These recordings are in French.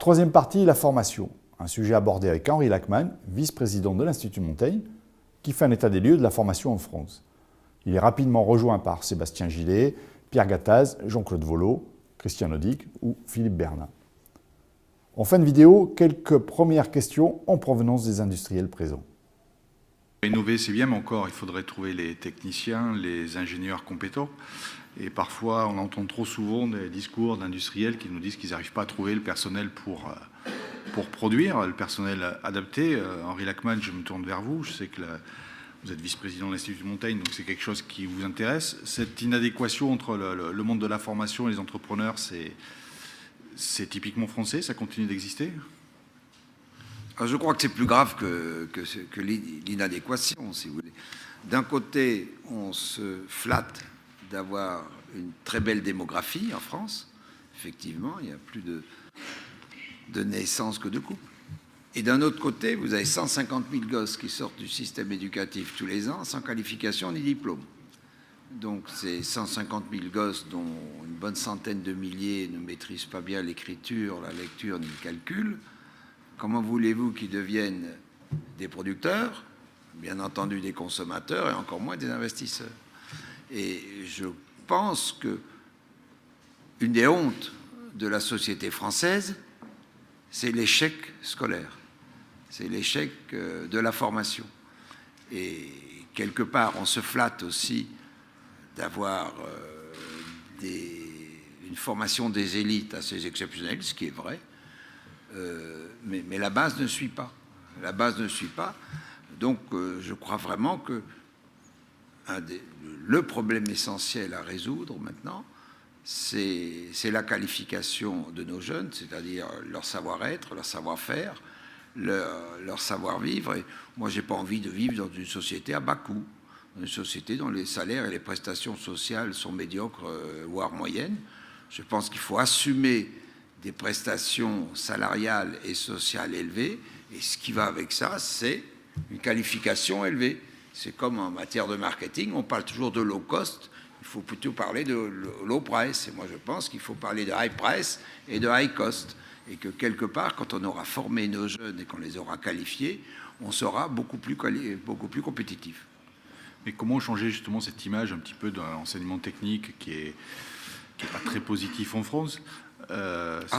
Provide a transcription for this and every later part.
troisième partie, la formation. Un sujet abordé avec Henri Lachmann, vice-président de l'Institut Montaigne, qui fait un état des lieux de la formation en France. Il est rapidement rejoint par Sébastien Gillet, Pierre Gattaz, Jean-Claude Vollot, Christian Odic ou Philippe Bernin. En fin de vidéo, quelques premières questions en provenance des industriels présents. Innover, c'est bien, mais encore, il faudrait trouver les techniciens, les ingénieurs compétents. Et parfois, on entend trop souvent des discours d'industriels qui nous disent qu'ils n'arrivent pas à trouver le personnel pour produire, le personnel adapté. Henri Lachmann, je me tourne vers vous. Je sais que vous êtes vice-président de l'Institut Montaigne, donc c'est quelque chose qui vous intéresse. Cette inadéquation entre le monde de la formation et les entrepreneurs, c'est typiquement français, ça continue d'exister ? Je crois que c'est plus grave que l'inadéquation, si vous voulez. D'un côté, on se flatte d'avoir une très belle démographie en France. Effectivement, il y a plus de naissances que de couples. Et d'un autre côté, vous avez 150 000 gosses qui sortent du système éducatif tous les ans sans qualification ni diplôme. Donc ces 150 000 gosses dont une bonne centaine de milliers ne maîtrisent pas bien l'écriture, la lecture ni le calcul, comment voulez-vous qu'ils deviennent des producteurs, bien entendu des consommateurs et encore moins des investisseurs? Et je pense que une des hontes de la société française, c'est l'échec scolaire, c'est l'échec de la formation. Et quelque part, on se flatte aussi d'avoir une formation des élites assez exceptionnelle, ce qui est vrai, mais la base ne suit pas. La base ne suit pas. Donc, je crois vraiment que le problème essentiel à résoudre maintenant, c'est la qualification de nos jeunes, c'est-à-dire leur savoir-être, leur savoir-faire, leur savoir-vivre. Et moi, je n'ai pas envie de vivre dans une société à bas coût, une société dont les salaires et les prestations sociales sont médiocres, voire moyennes. Je pense qu'il faut assumer des prestations salariales et sociales élevées, et ce qui va avec ça, c'est une qualification élevée. C'est comme en matière de marketing, on parle toujours de low cost, il faut plutôt parler de low price. Et moi, je pense qu'il faut parler de high price et de high cost. Et que quelque part, quand on aura formé nos jeunes et qu'on les aura qualifiés, on sera beaucoup plus compétitif. Mais comment changer justement cette image un petit peu d'un enseignement technique qui est pas très positif en France?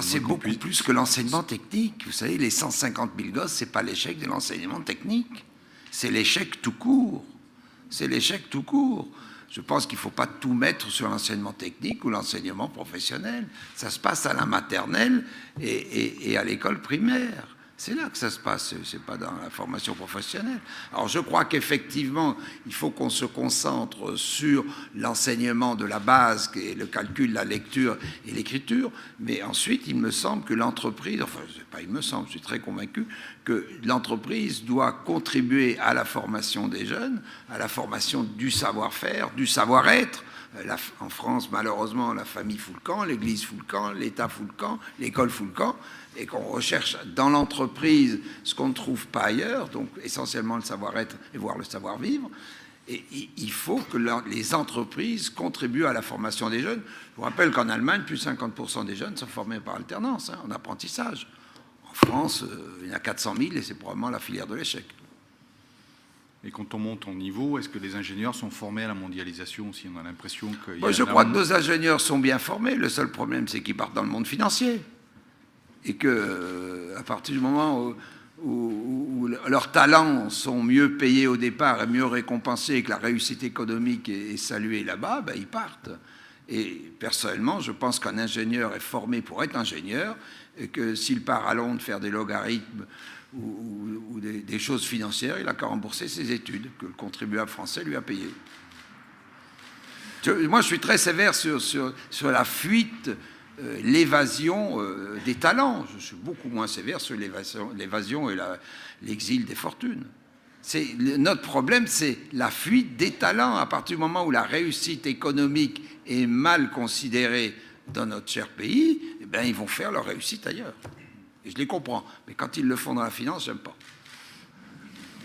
C'est beaucoup plus que l'enseignement technique. Vous savez, les 150 000 gosses, c'est pas l'échec de l'enseignement technique. C'est l'échec tout court. C'est l'échec tout court. Je pense qu'il ne faut pas tout mettre sur l'enseignement technique ou l'enseignement professionnel. Ça se passe à la maternelle et à l'école primaire. C'est là que ça se passe, ce n'est pas dans la formation professionnelle. Alors je crois qu'effectivement, il faut qu'on se concentre sur l'enseignement de la base, qui est le calcul, la lecture et l'écriture, mais ensuite, il me semble que l'entreprise, enfin, pas il me semble, je suis très convaincu, que l'entreprise doit contribuer à la formation des jeunes, à la formation du savoir-faire, du savoir-être. En France, malheureusement, la famille fout le camp, l'Église fout le camp, l'État fout le camp, l'école fout le camp, et qu'on recherche dans l'entreprise ce qu'on ne trouve pas ailleurs, donc essentiellement le savoir-être et voire le savoir-vivre. Et il faut que les entreprises contribuent à la formation des jeunes. Je vous rappelle qu'en Allemagne, plus de 50% des jeunes sont formés par alternance, en apprentissage. En France, il y en a 400 000 et c'est probablement la filière de l'échec. Et quand on monte en niveau, est-ce que les ingénieurs sont formés à la mondialisation aussi? On a l'impression qu'il y a... Moi, je crois que nos ingénieurs sont bien formés. Le seul problème, c'est qu'ils partent dans le monde financier. Et qu'à partir du moment où leurs talents sont mieux payés au départ et mieux récompensés et que la réussite économique est saluée là-bas, ben, ils partent. Et personnellement, je pense qu'un ingénieur est formé pour être ingénieur et que s'il part à Londres faire des logarithmes ou des choses financières, il n'a qu'à rembourser ses études que le contribuable français lui a payées. Moi, je suis très sévère sur la fuite, l'évasion des talents. Je suis beaucoup moins sévère sur l'évasion et l'exil des fortunes. Notre problème, c'est la fuite des talents. À partir du moment où la réussite économique est mal considérée dans notre cher pays, eh bien, ils vont faire leur réussite ailleurs. Et je les comprends. Mais quand ils le font dans la finance, j'aime pas.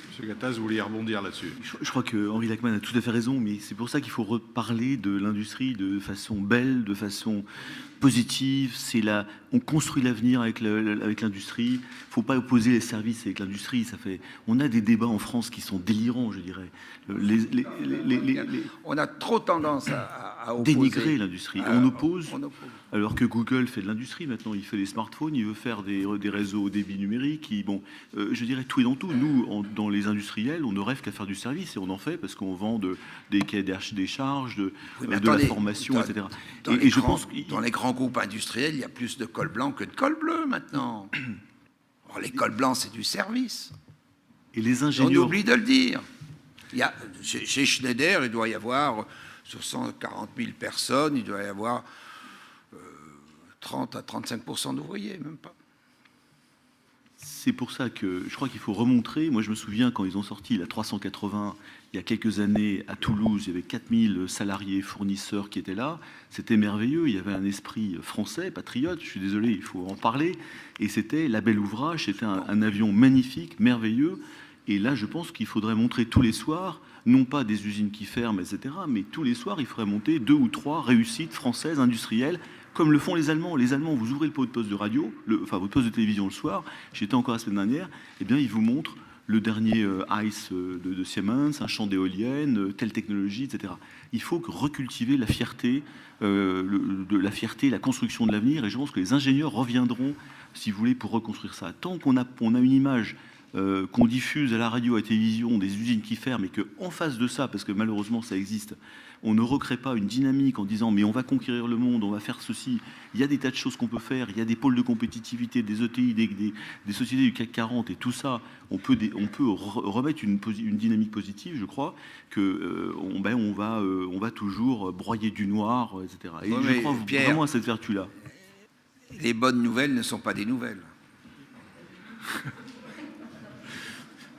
Monsieur Gattaz, vous vouliez rebondir là-dessus? Je crois que Henri Lachmann a tout à fait raison, mais c'est pour ça qu'il faut reparler de l'industrie de façon belle, de façon positive, on construit l'avenir avec l'industrie. Il ne faut pas opposer les services avec l'industrie. On a des débats en France qui sont délirants, je dirais. On a trop tendance à opposer, dénigrer l'industrie. On oppose, alors que Google fait de l'industrie maintenant. Il fait des smartphones, il veut faire des réseaux au débit numérique. Je dirais tout et dans tout. Nous, dans les industriels, on ne rêve qu'à faire du service et on en fait parce qu'on vend des cahiers des charges, de la formation, etc. Dans les grands groupes industriels, il y a plus de col blanc que de col bleu maintenant. Alors, les cols blancs, c'est du service. Et les ingénieurs... On oublie de le dire. Chez Schneider, il doit y avoir, sur 140 000 personnes, il doit y avoir 30 à 35% d'ouvriers, même pas. C'est pour ça que je crois qu'il faut remontrer. Moi, je me souviens quand ils ont sorti la 380, il y a quelques années, à Toulouse, il y avait 4000 salariés fournisseurs qui étaient là. C'était merveilleux. Il y avait un esprit français, patriote. Je suis désolé, il faut en parler. Et c'était la belle ouvrage. C'était un avion magnifique, merveilleux. Et là, je pense qu'il faudrait montrer tous les soirs, non pas des usines qui ferment, etc., mais tous les soirs, il faudrait monter 2 ou 3 réussites françaises, industrielles, comme le font les Allemands. Les Allemands, vous ouvrez le poste de radio, votre poste de télévision le soir, j'étais encore la semaine dernière, eh bien, ils vous montrent le dernier ICE de Siemens, un champ d'éoliennes, telle technologie, etc. Il faut recultiver la fierté, la construction de l'avenir, et je pense que les ingénieurs reviendront, si vous voulez, pour reconstruire ça. Tant qu'on a une image qu'on diffuse à la radio, à la télévision, des usines qui ferment, et qu'en face de ça, parce que malheureusement ça existe, on ne recrée pas une dynamique en disant mais on va conquérir le monde, on va faire ceci, il y a des tas de choses qu'on peut faire, il y a des pôles de compétitivité, des ETI, des sociétés du CAC 40, et tout ça, on peut remettre une dynamique positive, je crois, on va toujours broyer du noir, etc. Et oui, je crois vraiment à cette vertu-là. Les bonnes nouvelles ne sont pas des nouvelles.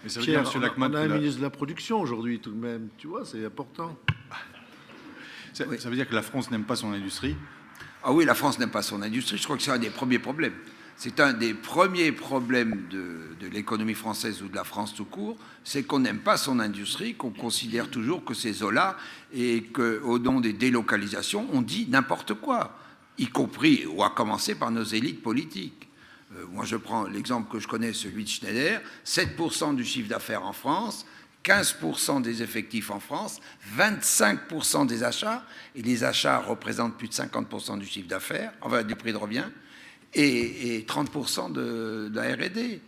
Mais ça veut dire, Pierre, on a un ministre de la production aujourd'hui tout de même, tu vois, c'est important. Ça veut dire que la France n'aime pas son industrie? Ah oui, la France n'aime pas son industrie, je crois que c'est un des premiers problèmes. C'est un des premiers problèmes de l'économie française ou de la France tout court, c'est qu'on n'aime pas son industrie, qu'on considère toujours que c'est Zola et qu'au nom des délocalisations, on dit n'importe quoi, y compris, ou à commencer par nos élites politiques. Moi, je prends l'exemple que je connais, celui de Schneider, 7% du chiffre d'affaires en France, 15% des effectifs en France, 25% des achats, et les achats représentent plus de 50% du chiffre d'affaires, enfin du prix de revient, et 30% de la R&D.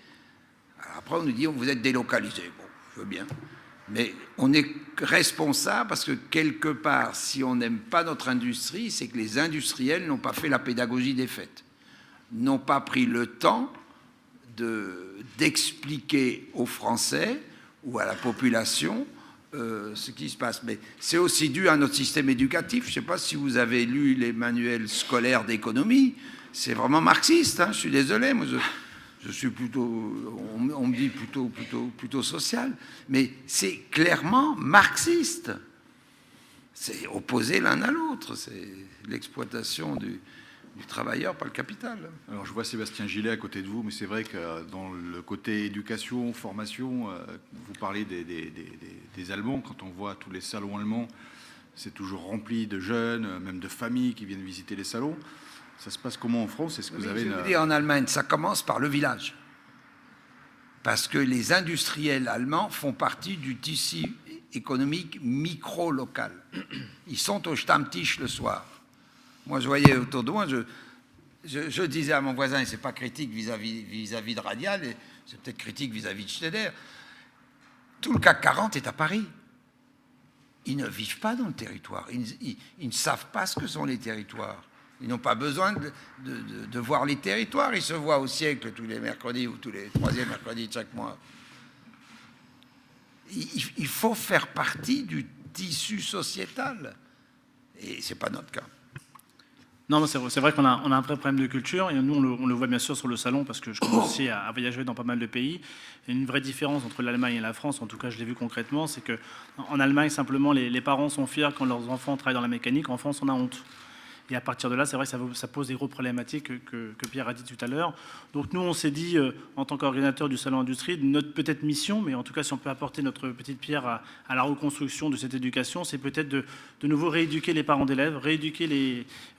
Après, on nous dit, vous êtes délocalisé. Bon, je veux bien. Mais on est responsable parce que quelque part, si on n'aime pas notre industrie, c'est que les industriels n'ont pas fait la pédagogie des faits, n'ont pas pris le temps d'expliquer aux Français ou à la population ce qui se passe. Mais c'est aussi dû à notre système éducatif. Je ne sais pas si vous avez lu les manuels scolaires d'économie. C'est vraiment marxiste, hein, je suis désolé. Moi, je suis plutôt, on me dit plutôt social. Mais c'est clairement marxiste. C'est opposé l'un à l'autre. C'est l'exploitation du travailleur par le capital. Alors je vois Sébastien Gillet à côté de vous, mais c'est vrai que dans le côté éducation, formation, vous parlez des Allemands. Quand on voit tous les salons allemands, c'est toujours rempli de jeunes, même de familles qui viennent visiter les salons. Ça se passe comment en France? Est-ce que vous avez je veux dire, en Allemagne, ça commence par le village. Parce que les industriels allemands font partie du tissu économique micro-local. Ils sont au Stammtisch le soir. Moi, je voyais autour de moi, je disais à mon voisin, et ce n'est pas critique vis-à-vis de Radial, et c'est peut-être critique vis-à-vis de Schneider, tout le CAC 40 est à Paris. Ils ne vivent pas dans le territoire. Ils ne savent pas ce que sont les territoires. Ils n'ont pas besoin de voir les territoires. Ils se voient au siècle tous les mercredis ou tous les troisièmes mercredis de chaque mois. Il faut faire partie du tissu sociétal. Et ce n'est pas notre cas. Non, c'est vrai qu'on a un vrai problème de culture, et nous, on le voit bien sûr sur le salon, parce que je commence aussi à voyager dans pas mal de pays. Il y a une vraie différence entre l'Allemagne et la France, en tout cas je l'ai vu concrètement, c'est qu'en Allemagne, simplement, les parents sont fiers quand leurs enfants travaillent dans la mécanique. En France, on a honte. Et à partir de là, c'est vrai que ça pose des gros problématiques que Pierre a dit tout à l'heure. Donc nous, on s'est dit, en tant qu'organisateur du Salon Industrie, notre peut-être mission, mais en tout cas, si on peut apporter notre petite pierre à la reconstruction de cette éducation, c'est peut-être de nouveau rééduquer les parents d'élèves, rééduquer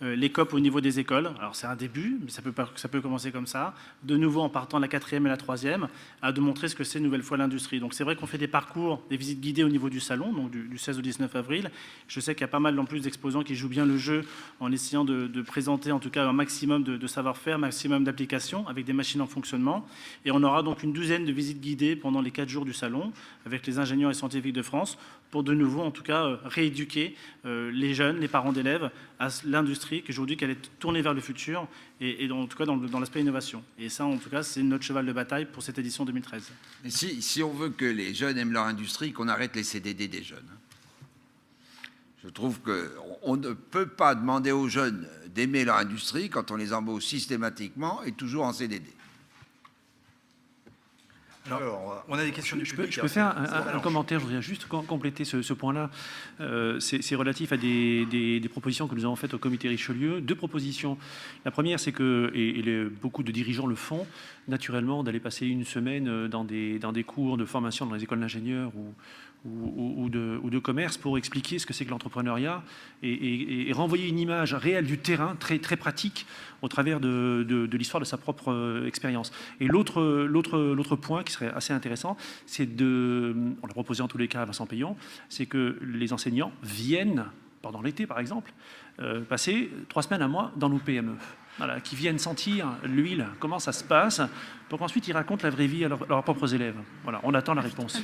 les COP au niveau des écoles. Alors c'est un début, mais ça peut commencer comme ça. De nouveau, en partant de la 4e et la 3e, à de montrer ce que c'est une nouvelle fois l'industrie. Donc c'est vrai qu'on fait des parcours, des visites guidées au niveau du salon, donc du 16 au 19 avril. Je sais qu'il y a pas mal en plus d'exposants qui jouent bien le jeu en essayant de présenter en tout cas un maximum de savoir-faire, un maximum d'applications avec des machines en fonctionnement. Et on aura donc une douzaine de visites guidées pendant les 4 jours du salon avec les ingénieurs et scientifiques de France pour de nouveau en tout cas rééduquer les jeunes, les parents d'élèves à l'industrie qu'aujourd'hui qu'elle est tournée vers le futur et en tout cas dans l'aspect innovation. Et ça en tout cas c'est notre cheval de bataille pour cette édition 2013. Mais si on veut que les jeunes aiment leur industrie, qu'on arrête les CDD des jeunes. Je trouve qu'on ne peut pas demander aux jeunes d'aimer leur industrie quand on les embauche systématiquement et toujours en CDD. Alors, on a des questions du public. Je peux faire un commentaire, je voudrais juste compléter ce point-là. C'est relatif à des propositions que nous avons faites au comité Richelieu. 2 propositions. La première, c'est que, et beaucoup de dirigeants le font, naturellement, d'aller passer une semaine dans des cours de formation dans les écoles d'ingénieurs ou de commerce pour expliquer ce que c'est que l'entrepreneuriat et renvoyer une image réelle du terrain, très, très pratique, au travers de l'histoire de sa propre expérience. Et l'autre point qui serait assez intéressant, c'est on l'a proposé en tous les cas à Vincent Payon, c'est que les enseignants viennent, pendant l'été par exemple, passer 3 semaines, 1 mois dans nos PME. Voilà, qui viennent sentir l'huile, comment ça se passe, pour qu'ensuite ils racontent la vraie vie à leurs propres élèves. Voilà, on attend la réponse.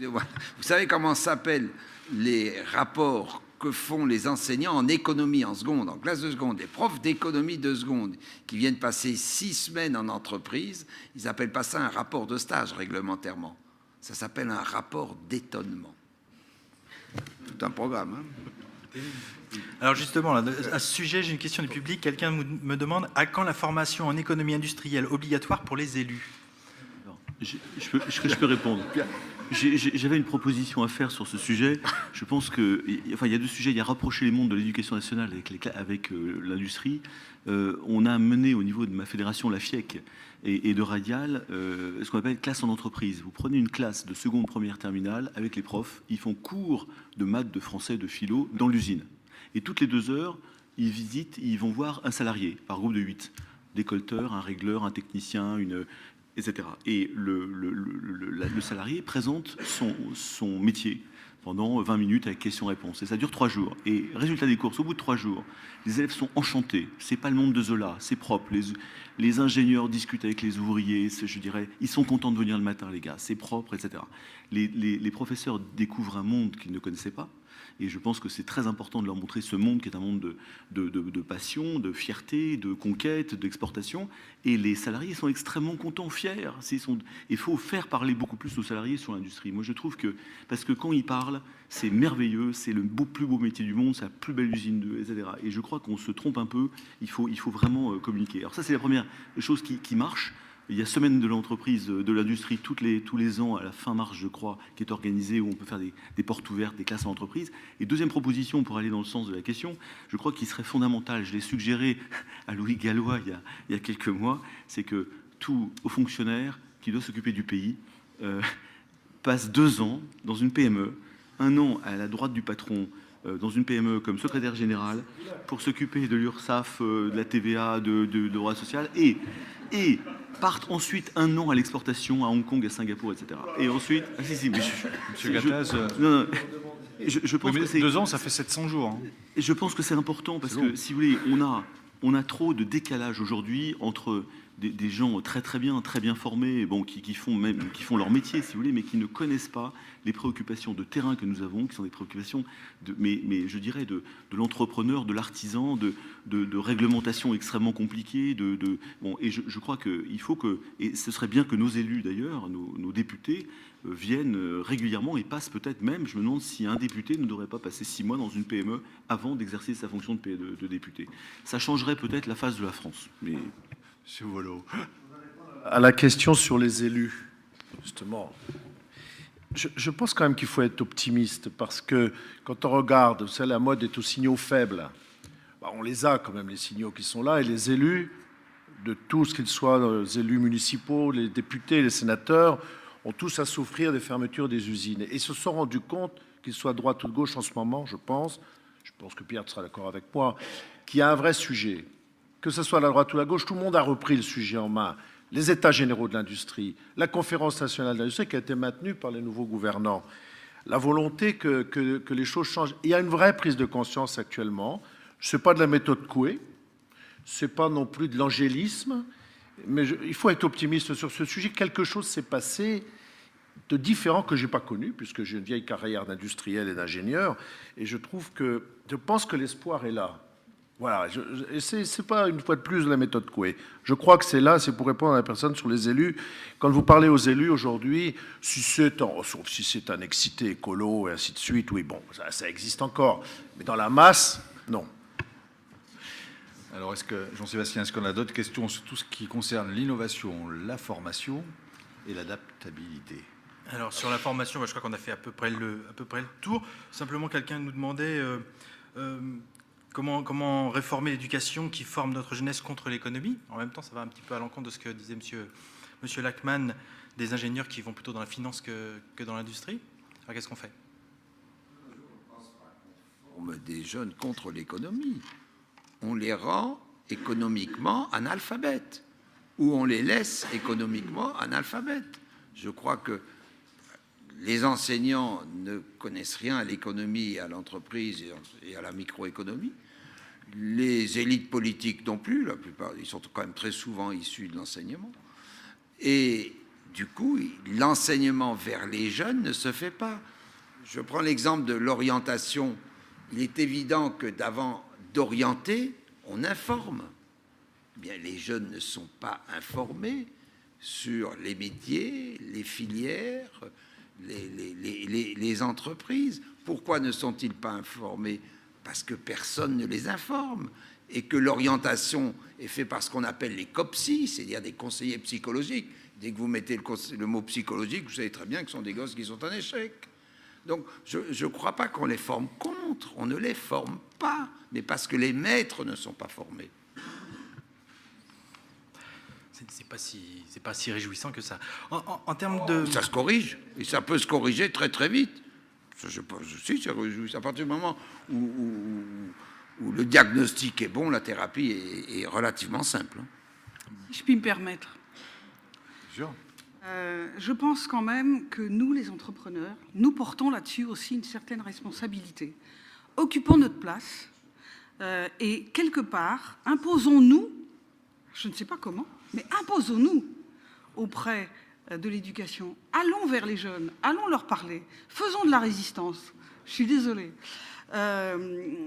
Vous savez comment s'appellent les rapports que font les enseignants en économie en seconde, en classe de seconde, les profs d'économie de seconde qui viennent passer 6 semaines en entreprise, ils n'appellent pas ça un rapport de stage réglementairement. Ça s'appelle un rapport d'étonnement. Tout un programme, hein. Alors justement, là, à ce sujet, j'ai une question du public. Quelqu'un me demande à quand la formation en économie industrielle obligatoire pour les élus? Je peux répondre. J'avais une proposition à faire sur ce sujet. Je pense il y a 2 sujets. Il y a rapprocher les mondes de l'éducation nationale avec l'industrie. On a mené au niveau de ma fédération, la FIEC, et de Radial, ce qu'on appelle classe en entreprise. Vous prenez une classe de seconde, première, terminale avec les profs. Ils font cours de maths, de français, de philo dans l'usine. Et toutes les 2 heures, ils vont voir un salarié par groupe de 8. Décolteur, un régleur, un technicien, etc. Et le salarié présente son métier pendant 20 minutes avec questions-réponses. Et ça dure 3 jours. Et résultat des courses, au bout de 3 jours, les élèves sont enchantés. C'est pas le monde de Zola, c'est propre. Les ingénieurs discutent avec les ouvriers, je dirais, ils sont contents de venir le matin, les gars, c'est propre, etc. Les professeurs découvrent un monde qu'ils ne connaissaient pas. Et je pense que c'est très important de leur montrer ce monde qui est un monde de passion, de fierté, de conquête, d'exportation. Et les salariés sont extrêmement contents, fiers. Il faut faire parler beaucoup plus nos salariés sur l'industrie. Moi, je trouve parce que quand ils parlent, c'est merveilleux, c'est le plus beau métier du monde, c'est la plus belle usine etc. Et je crois qu'on se trompe un peu, il faut vraiment communiquer. Alors ça, c'est la première chose qui marche. Il y a Semaine de l'entreprise, de l'industrie, tous les ans, à la fin mars, je crois, qui est organisée, où on peut faire des portes ouvertes, des classes en entreprise. Et deuxième proposition, pour aller dans le sens de la question, je crois qu'il serait fondamental, je l'ai suggéré à Louis Gallois il y a quelques mois, c'est que tout haut fonctionnaire qui doit s'occuper du pays passe 2 ans dans une PME, 1 an à la droite du patron, dans une PME comme secrétaire général, pour s'occuper de l'URSSAF, de la TVA, de droit social, et partent ensuite 1 an à l'exportation à Hong Kong, à Singapour, etc. Et ensuite... Ah, si, mais Monsieur Gattaz... Non, je pense que c'est... 2 ans, ça fait 700 jours. Hein. Et je pense que c'est important, parce que, si vous voulez, on a trop de décalage aujourd'hui entre des gens très très bien formés, bon, qui font leur métier, si vous voulez, mais qui ne connaissent pas les préoccupations de terrain que nous avons, qui sont des préoccupations, mais je dirais, de l'entrepreneur, de l'artisan, de réglementation extrêmement compliquée. Bon, et je crois qu'il faut et ce serait bien que nos élus, d'ailleurs, nos députés, viennent régulièrement et passent peut-être même, je me demande si un député ne devrait pas passer 6 mois dans une PME avant d'exercer sa fonction de député. Ça changerait peut-être la face de la France. Mais... Monsieur Volo. À la question sur les élus, justement, Je pense quand même qu'il faut être optimiste parce que quand on regarde, vous savez, la mode est aux signaux faibles. Bah, on les a quand même, les signaux qui sont là, et les élus, de tous, qu'ils soient les élus municipaux, les députés, les sénateurs, ont tous à souffrir des fermetures des usines. Et ils se sont rendus compte, qu'ils soient de droite ou de gauche en ce moment, je pense que Pierre sera d'accord avec moi, qu'il y a un vrai sujet. Que ce soit la droite ou la gauche, tout le monde a repris le sujet en main. Les États généraux de l'industrie, la conférence nationale de l'industrie qui a été maintenue par les nouveaux gouvernants, la volonté que les choses changent. Il y a une vraie prise de conscience actuellement. Ce n'est pas de la méthode Coué, ce n'est pas non plus de l'angélisme, mais il faut être optimiste sur ce sujet. Quelque chose s'est passé de différent que je n'ai pas connu, puisque j'ai une vieille carrière d'industriel et d'ingénieur, et je pense que l'espoir est là. Voilà, ce n'est pas une fois de plus de la méthode Coué. Je crois que c'est là, c'est pour répondre à la personne sur les élus. Quand vous parlez aux élus aujourd'hui, sauf si c'est un excité écolo et ainsi de suite, oui, bon, ça existe encore. Mais dans la masse, non. Alors, Jean-Sébastien, est-ce qu'on a d'autres questions sur tout ce qui concerne l'innovation, la formation et l'adaptabilité? Alors, sur la formation, je crois qu'on a fait à peu près le tour. Simplement, quelqu'un nous demandait comment réformer l'éducation qui forme notre jeunesse contre l'économie. En même temps, ça va un petit peu à l'encontre de ce que disait monsieur Lachmann, des ingénieurs qui vont plutôt dans la finance que dans l'industrie. Alors, qu'est-ce qu'on fait? On met des jeunes contre l'économie. On les rend économiquement analphabètes, ou on les laisse économiquement analphabètes. Je crois que les enseignants ne connaissent rien à l'économie, à l'entreprise et à la microéconomie. Les élites politiques non plus, la plupart, ils sont quand même très souvent issus de l'enseignement. Et du coup, l'enseignement vers les jeunes ne se fait pas. Je prends l'exemple de l'orientation. Il est évident que d'avant d'orienter, on informe. Eh bien, les jeunes ne sont pas informés sur les métiers, les filières, les entreprises. Pourquoi ne sont-ils pas informés? Parce que personne ne les informe et que l'orientation est faite par ce qu'on appelle les COPSI, c'est-à-dire des conseillers psychologiques. Dès que vous mettez le mot psychologique, vous savez très bien que ce sont des gosses qui sont en échec. Donc, je ne crois pas qu'on les forme contre, on ne les forme pas, mais parce que les maîtres ne sont pas formés. C'est pas si réjouissant que ça. En termes de... Ça se corrige, et ça peut se corriger très très vite. Je suis ça réjouissant. À partir du moment où le diagnostic est bon, la thérapie est relativement simple. Si je puis me permettre. Sure. Je pense quand même que nous, les entrepreneurs, nous portons là-dessus aussi une certaine responsabilité. Occupons notre place et quelque part, imposons-nous, je ne sais pas comment, mais imposons-nous auprès de l'éducation. Allons vers les jeunes, allons leur parler, faisons de la résistance. Je suis désolée.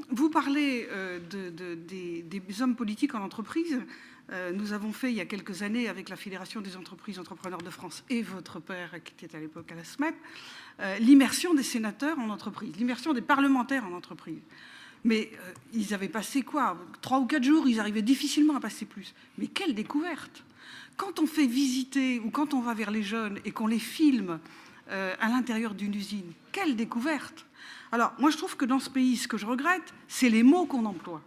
Vous parlez des hommes politiques en entreprise. Nous avons fait il y a quelques années avec la Fédération des entreprises entrepreneurs de France et votre père qui était à l'époque à la SMEP, l'immersion des sénateurs en entreprise, l'immersion des parlementaires en entreprise. Mais ils avaient passé quoi? 3 ou 4 jours, ils arrivaient difficilement à passer plus. Mais quelle découverte! Quand on fait visiter ou quand on va vers les jeunes et qu'on les filme à l'intérieur d'une usine, quelle découverte! Alors, moi, je trouve que dans ce pays, ce que je regrette, c'est les mots qu'on emploie.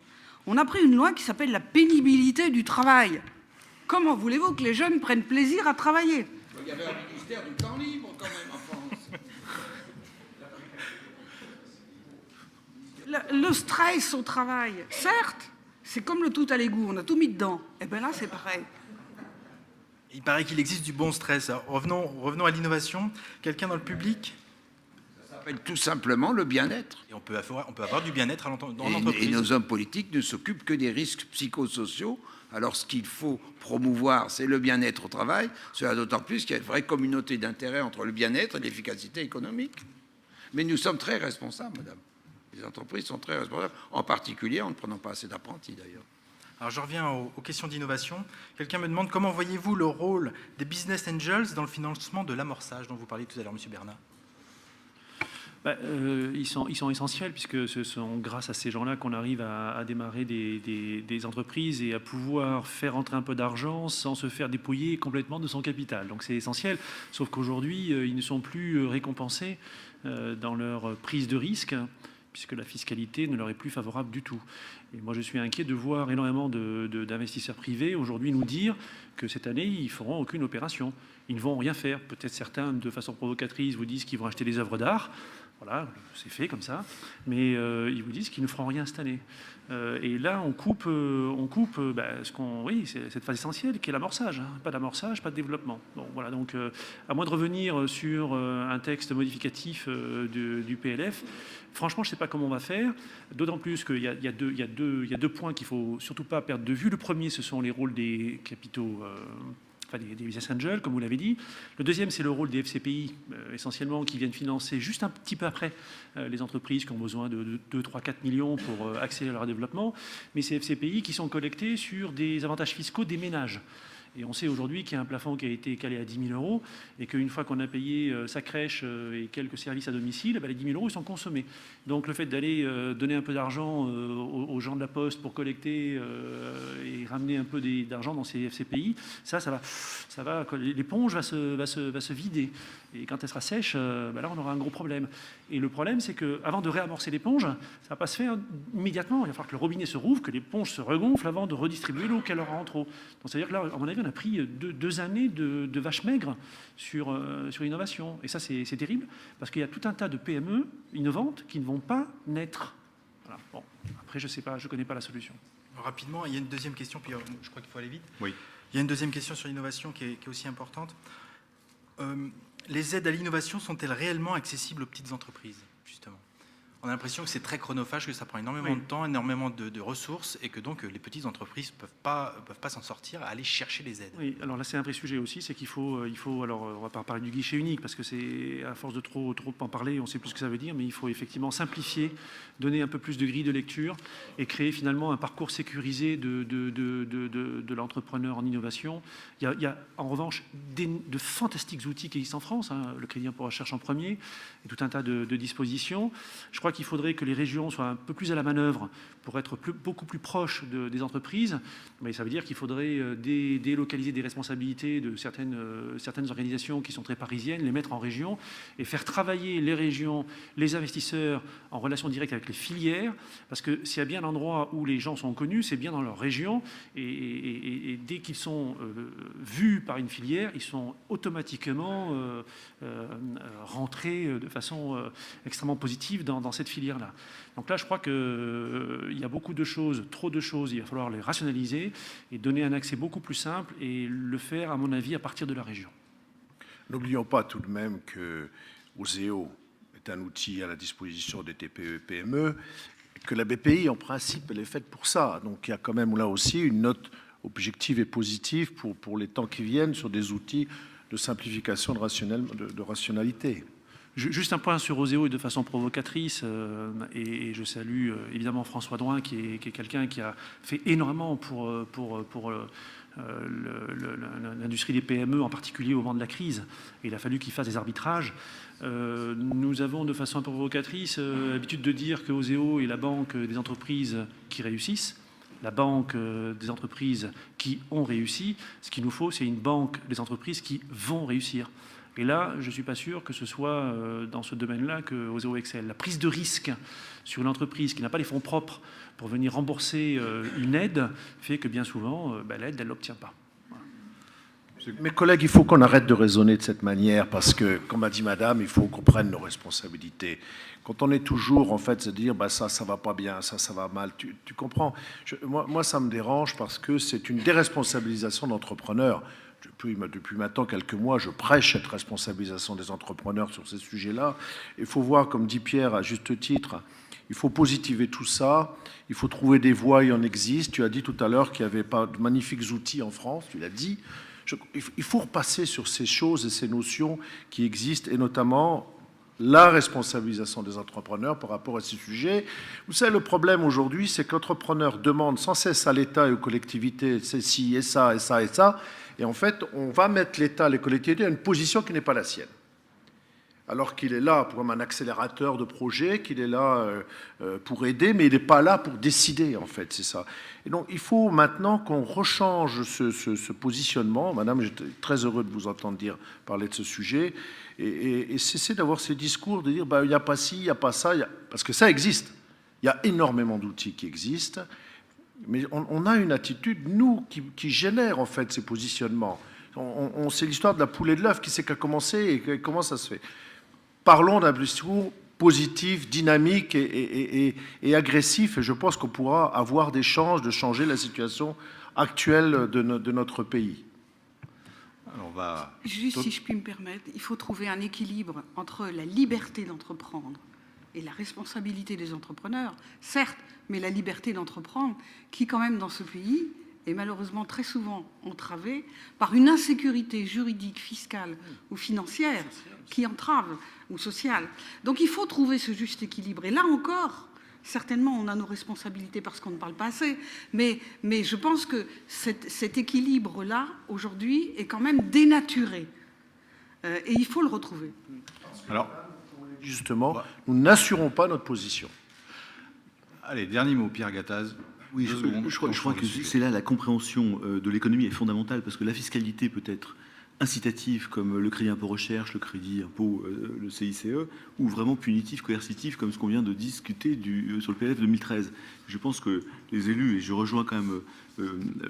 On a pris une loi qui s'appelle la pénibilité du travail. Comment voulez-vous que les jeunes prennent plaisir à travailler? Il y avait un ministère du temps libre, quand même, en France. Le stress au travail, certes, c'est comme le tout à l'égout, on a tout mis dedans. Eh bien là, c'est pareil. Il paraît qu'il existe du bon stress. Alors, revenons à l'innovation. Quelqu'un dans le public? Ça s'appelle tout simplement le bien-être. Et on peut avoir du bien-être dans l'entreprise. Et nos hommes politiques ne s'occupent que des risques psychosociaux. Alors, ce qu'il faut promouvoir, c'est le bien-être au travail. Cela d'autant plus qu'il y a une vraie communauté d'intérêt entre le bien-être et l'efficacité économique. Mais nous sommes très responsables, madame. Les entreprises sont très responsables, en particulier en ne prenant pas assez d'apprentis, d'ailleurs. Alors, je reviens aux questions d'innovation. Quelqu'un me demande comment voyez-vous le rôle des business angels dans le financement de l'amorçage dont vous parliez tout à l'heure, M. Bernat? Ils sont essentiels, puisque ce sont grâce à ces gens-là qu'on arrive à démarrer des entreprises et à pouvoir faire entrer un peu d'argent sans se faire dépouiller complètement de son capital. Donc c'est essentiel, sauf qu'aujourd'hui, ils ne sont plus récompensés dans leur prise de risque, puisque la fiscalité ne leur est plus favorable du tout. Et moi, je suis inquiet de voir énormément d'investisseurs privés aujourd'hui nous dire que cette année, ils ne feront aucune opération. Ils ne vont rien faire. Peut-être certains, de façon provocatrice, vous disent qu'ils vont acheter des œuvres d'art. Voilà, c'est fait comme ça. Mais ils vous disent qu'ils ne feront rien cette année. Et là, on coupe cette phase essentielle qui est l'amorçage. Hein. Pas d'amorçage, pas de développement. Bon, voilà, donc, à moins de revenir sur un texte modificatif du PLF, franchement, je ne sais pas comment on va faire. D'autant plus qu'il y a deux points qu'il ne faut surtout pas perdre de vue. Le premier, ce sont les rôles des capitaux. Des business angels, comme vous l'avez dit. Le deuxième, c'est le rôle des FCPI, essentiellement, qui viennent financer juste un petit peu après les entreprises qui ont besoin de 2, 3, 4 millions pour accélérer leur développement. Mais ces FCPI qui sont collectés sur des avantages fiscaux des ménages. Et on sait aujourd'hui qu'il y a un plafond qui a été calé à 10 000 € et qu'une fois qu'on a payé sa crèche et quelques services à domicile, les 10 000 € ils sont consommés. Donc le fait d'aller donner un peu d'argent aux gens de la Poste pour collecter et ramener un peu d'argent dans ces FCPI, ça va, l'éponge va se vider. Et quand elle sera sèche, là on aura un gros problème. Et le problème, c'est qu'avant de réamorcer l'éponge, ça ne va pas se faire immédiatement. Il va falloir que le robinet se rouvre, que l'éponge se regonfle avant de redistribuer l'eau qu'elle aura en trop. Donc c'est-à-dire que là, à mon avis, on a pris deux années de vaches maigres sur l'innovation. Et ça, c'est terrible, parce qu'il y a tout un tas de PME innovantes qui ne vont pas naître. Voilà. Bon, après, je ne sais pas, je ne connais pas la solution. Rapidement, il y a une deuxième question, puis je crois qu'il faut aller vite. Oui. Il y a une deuxième question sur l'innovation qui est aussi importante. Les aides à l'innovation sont-elles réellement accessibles aux petites entreprises, justement ? On a l'impression que c'est très chronophage, que ça prend énormément de temps, énormément de ressources, et que donc les petites entreprises ne peuvent pas s'en sortir à aller chercher les aides. Oui, alors là c'est un vrai sujet aussi, c'est qu'il faut, alors on va pas parler du guichet unique, parce que c'est à force de trop en parler, on ne sait plus ce que ça veut dire, mais il faut effectivement simplifier, donner un peu plus de grille de lecture, et créer finalement un parcours sécurisé de l'entrepreneur en innovation. Il y a en revanche de fantastiques outils qui existent en France, hein, le Crédit Impôt Recherche en premier, et tout un tas de dispositions. Je crois qu'il faudrait que les régions soient un peu plus à la manœuvre pour être beaucoup plus proches des entreprises. Mais ça veut dire qu'il faudrait délocaliser des responsabilités de certaines organisations qui sont très parisiennes, les mettre en région et faire travailler les régions, les investisseurs en relation directe avec les filières. Parce que s'il y a bien un endroit où les gens sont connus, c'est bien dans leur région. Et dès qu'ils sont vus par une filière, ils sont automatiquement rentrés de façon extrêmement positive dans cette filière-là. Donc là, je crois qu'il y a beaucoup de choses, trop de choses, il va falloir les rationaliser et donner un accès beaucoup plus simple et le faire, à mon avis, à partir de la région. N'oublions pas tout de même que Oseo est un outil à la disposition des TPE et PME, que la BPI, en principe, elle est faite pour ça. Donc il y a quand même là aussi une note objective et positive pour les temps qui viennent sur des outils de simplification, de rationalité. Juste un point sur Oseo et de façon provocatrice, et je salue évidemment François Drouin qui est quelqu'un qui a fait énormément pour l'industrie des PME, en particulier au moment de la crise. Et il a fallu qu'il fasse des arbitrages. Nous avons de façon un peu provocatrice l'habitude de dire que Oseo est la banque des entreprises qui réussissent, la banque des entreprises qui ont réussi. Ce qu'il nous faut, c'est une banque des entreprises qui vont réussir. Et là, je ne suis pas sûr que ce soit dans ce domaine-là que Oseo excelle. La prise de risque sur une entreprise qui n'a pas les fonds propres pour venir rembourser une aide fait que bien souvent, l'aide, elle ne l'obtient pas. Voilà. Mes collègues, il faut qu'on arrête de raisonner de cette manière parce que, comme a dit madame, il faut qu'on prenne nos responsabilités. Quand on est toujours, en fait, se dire ça ne va pas bien, ça va mal, tu comprends. Moi, ça me dérange parce que c'est une déresponsabilisation d'entrepreneurs. Depuis maintenant quelques mois, je prêche cette responsabilisation des entrepreneurs sur ces sujets-là. Il faut voir, comme dit Pierre à juste titre, il faut positiver tout ça, il faut trouver des voies, il y en existe. Tu as dit tout à l'heure qu'il n'y avait pas de magnifiques outils en France, tu l'as dit. Il faut repasser sur ces choses et ces notions qui existent, et notamment la responsabilisation des entrepreneurs par rapport à ces sujets. Vous savez, le problème aujourd'hui, c'est que l'entrepreneur demande sans cesse à l'État et aux collectivités ceci et ça et ça et ça. Et en fait, on va mettre l'État, les collectivités, à une position qui n'est pas la sienne. alors qu'il est là comme un accélérateur de projet, qu'il est là pour aider, mais il n'est pas là pour décider, en fait, c'est ça. Et donc, il faut maintenant qu'on rechange ce positionnement. Madame, j'étais très heureux de vous entendre parler de ce sujet, et cesser d'avoir ces discours de dire, il n'y a pas ci, il n'y a pas ça, parce que ça existe. Il y a énormément d'outils qui existent, mais on a une attitude, nous, qui génère, en fait, ces positionnements. C'est l'histoire de la poule et de l'œuf, qui c'est qui a commencé et comment ça se fait. Parlons d'un discours positif, dynamique et agressif, et je pense qu'on pourra avoir des chances de changer la situation actuelle de notre pays. Alors juste si je puis me permettre, il faut trouver un équilibre entre la liberté d'entreprendre et la responsabilité des entrepreneurs, certes, mais la liberté d'entreprendre, qui quand même dans ce pays est malheureusement très souvent entravée par une insécurité juridique, fiscale ou financière qui entrave, ou sociale. Donc il faut trouver ce juste équilibre. Et là encore, certainement on a nos responsabilités parce qu'on ne parle pas assez, mais je pense que cet équilibre-là, aujourd'hui, est quand même dénaturé. Et il faut le retrouver. Alors, justement, nous n'assurons pas notre position. Allez, dernier mot, Pierre Gattaz. Oui, je crois que c'est là la compréhension de l'économie est fondamentale, parce que la fiscalité peut être incitative comme le crédit impôt recherche, le crédit impôt, le CICE, ou vraiment punitif, coercitif comme ce qu'on vient de discuter sur le PLF 2013. Je pense que les élus, et je rejoins quand même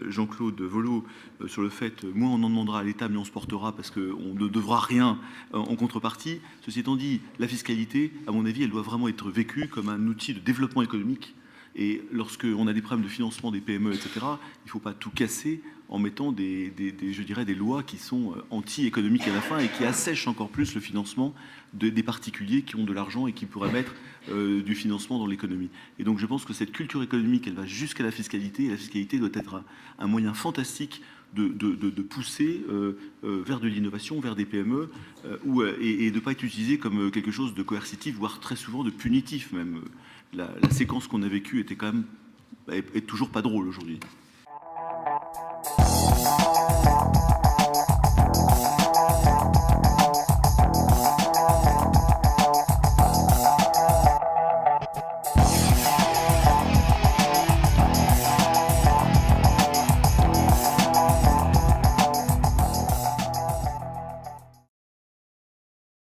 Jean-Claude Volo sur le fait, moins on en demandera à l'État, mieux on se portera, parce qu'on ne devra rien en contrepartie. Ceci étant dit, la fiscalité, à mon avis, elle doit vraiment être vécue comme un outil de développement économique. Et lorsqu'on a des problèmes de financement des PME, etc., il ne faut pas tout casser en mettant des lois qui sont anti-économiques à la fin et qui assèchent encore plus le financement des particuliers qui ont de l'argent et qui pourraient mettre du financement dans l'économie. Et donc je pense que cette culture économique, elle va jusqu'à la fiscalité, et la fiscalité doit être un moyen fantastique de pousser vers de l'innovation, vers des PME, et de ne pas être utilisé comme quelque chose de coercitif, voire très souvent de punitif même. La séquence qu'on a vécue était quand même est toujours pas drôle aujourd'hui.